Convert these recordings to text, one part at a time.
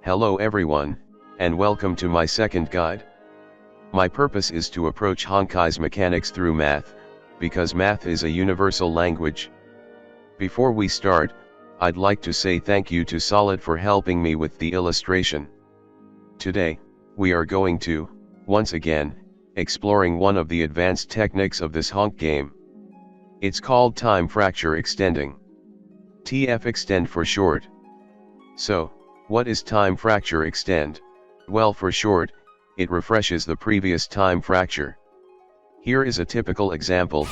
Hello everyone, and welcome to my second guide. My purpose is to approach Honkai's mechanics through math, because math is a universal language. Before we start, I'd like to say thank you to Solit for helping me with the illustration. Today, we are going to, once again, exploring one of the advanced techniques of this honk game. It's called time fracture extending. TF extend for short. So, what is time fracture extend? Well, for short, it refreshes the previous time fracture. Here is a typical example.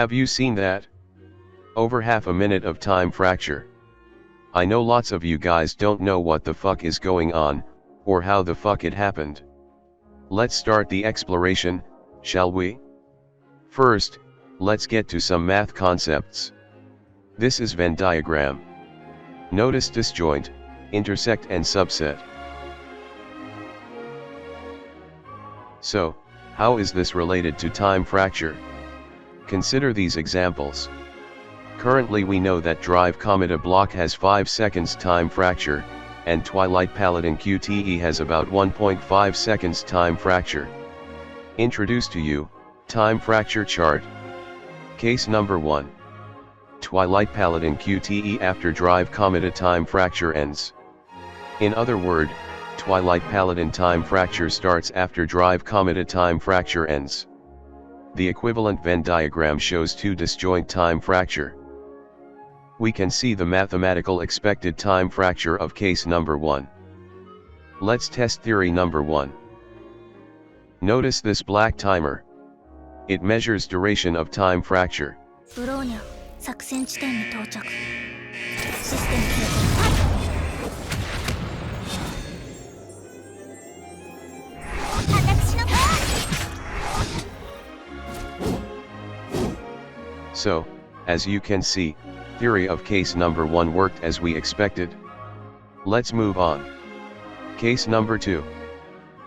Have you seen that? Over half a minute of time fracture. I know lots of you guys don't know what the fuck is going on, or how the fuck it happened. Let's start the exploration, shall we? First, let's get to some math concepts. This is Venn diagram. Notice disjoint, intersect and subset. So, how is this related to time fracture? Consider these examples. Currently we know that Drive Cometa block has 5 seconds time fracture, and Twilight Paladin QTE has about 1.5 seconds time fracture. Introduce to you, time fracture chart. Case number 1. Twilight Paladin QTE after Drive Cometa time fracture ends. In other words, Twilight Paladin time fracture starts after Drive Cometa time fracture ends. The equivalent Venn diagram shows two disjoint time fracture. We can see the mathematical expected time fracture of case number 1. Let's test theory number 1. Notice this black timer. It measures duration of time fracture. So, as you can see, theory of case number 1 worked as we expected. Let's move on. Case number 2.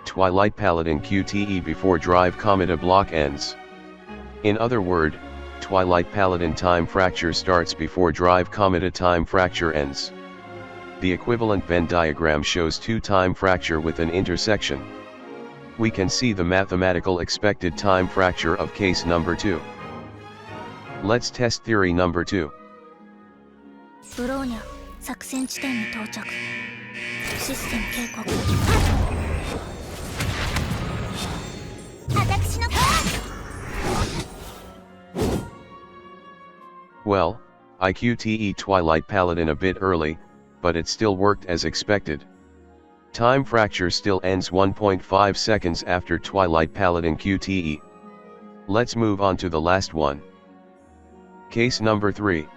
Twilight Paladin QTE before Drive Cometa block ends. In other words, Twilight Paladin time fracture starts before Drive Cometa time fracture ends. The equivalent Venn diagram shows two time fracture with an intersection. We can see the mathematical expected time fracture of case number 2. Let's test theory number 2. Well, I QTE Twilight Paladin a bit early, but it still worked as expected. Time fracture still ends 1.5 seconds after Twilight Paladin QTE. Let's move on to the last one. Case number 3.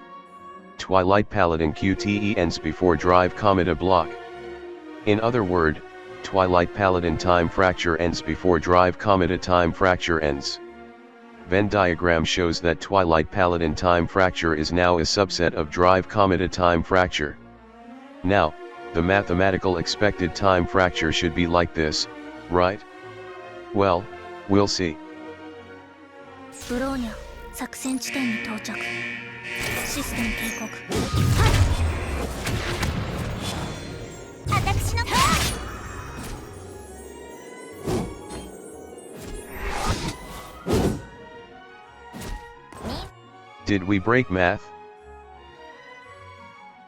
Twilight Paladin QTE ends before Drive Cometa block. In other words, Twilight Paladin time fracture ends before Drive Cometa time fracture ends. Venn diagram shows that Twilight Paladin time fracture is now a subset of Drive Cometa time fracture. Now, the mathematical expected time fracture should be like this, right? Well, we'll see. Did we break math?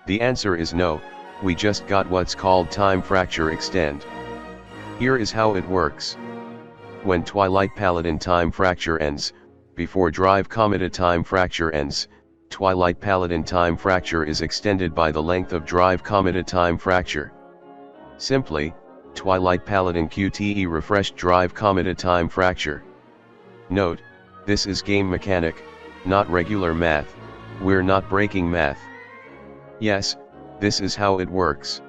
The answer is no, we just got what's called time fracture extend. Here is how it works. When Twilight Paladin time fracture ends, before Drive Cometa time fracture ends, Twilight Paladin time fracture is extended by the length of Drive Cometa time fracture. Simply, Twilight Paladin QTE refreshed Drive Cometa time fracture. Note, This is game mechanic, not regular math. We're not breaking math. Yes, this is how it works.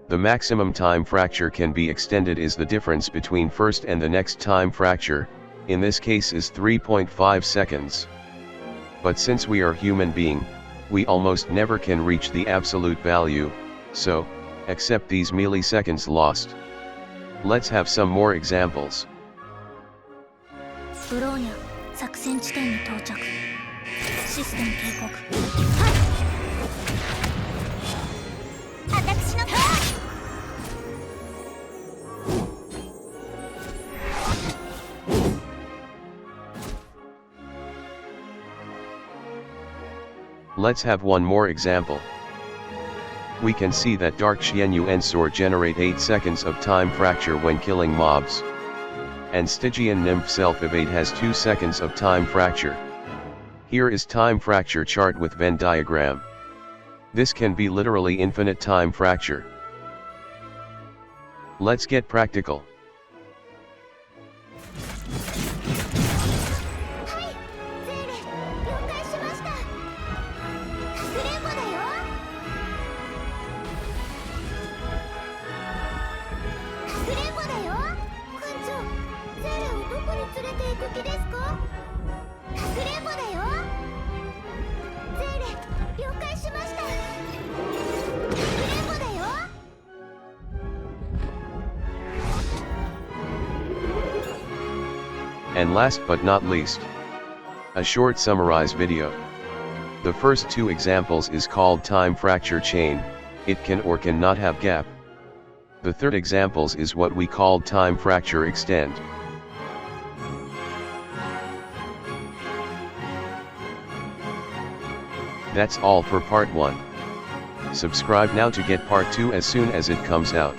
The maximum time fracture can be extended is the difference between first and the next time fracture, in this case is 3.5 seconds. But since we are human being, we almost never can reach the absolute value, so, accept these milliseconds lost. Let's have some more examples. ブローニャ作戦地点に到着システム警告はい私のターン Let's have one more example. We can see that Dark Xianyu and Sword generate 8 seconds of time fracture when killing mobs. And Stygian Nymph Self-Evade has 2 seconds of time fracture. Here is time fracture chart with Venn diagram. This can be literally infinite time fracture. Let's get practical. And last but not least, a short summarized video. The first two examples is called time fracture chain, it can or cannot have gap. The third examples is what we called time fracture extend. That's all for part 1. Subscribe now to get part 2 as soon as it comes out.